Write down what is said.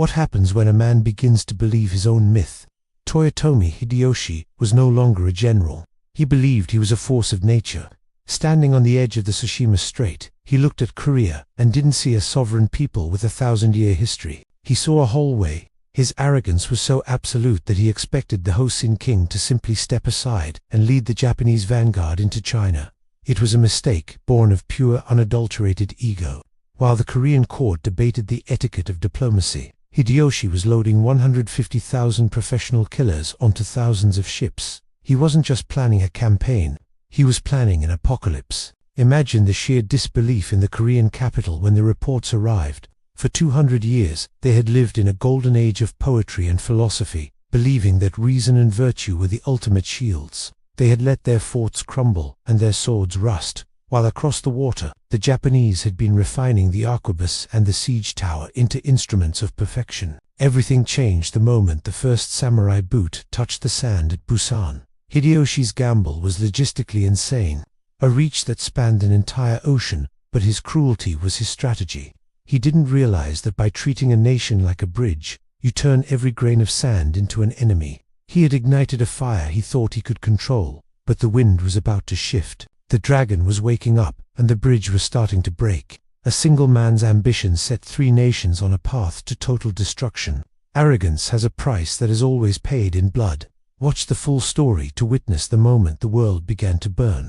What happens when a man begins to believe his own myth? Toyotomi Hideyoshi was no longer a general. He believed he was a force of nature. Standing on the edge of the Tsushima Strait, he looked at Korea and didn't see a sovereign people with a 1,000-year history. He saw a whole way. His arrogance was so absolute that he expected the Hosin king to simply step aside and lead the Japanese vanguard into China. It was a mistake born of pure, unadulterated ego. While the Korean court debated the etiquette of diplomacy, Hideyoshi was loading 150,000 professional killers onto thousands of ships. He wasn't just planning a campaign, he was planning an apocalypse. Imagine the sheer disbelief in the Korean capital when the reports arrived. For 200 years, they had lived in a golden age of poetry and philosophy, believing that reason and virtue were the ultimate shields. They had let their forts crumble and their swords rust, while across the water, the Japanese had been refining the arquebus and the siege tower into instruments of perfection. Everything changed the moment the first samurai boot touched the sand at Busan. Hideyoshi's gamble was logistically insane, a reach that spanned an entire ocean, but his cruelty was his strategy. He didn't realize that by treating a nation like a bridge, you turn every grain of sand into an enemy. He had ignited a fire he thought he could control, but the wind was about to shift. The dragon was waking up, and the bridge was starting to break. A single man's ambition set 3 nations on a path to total destruction. Arrogance has a price that is always paid in blood. Watch the full story to witness the moment the world began to burn.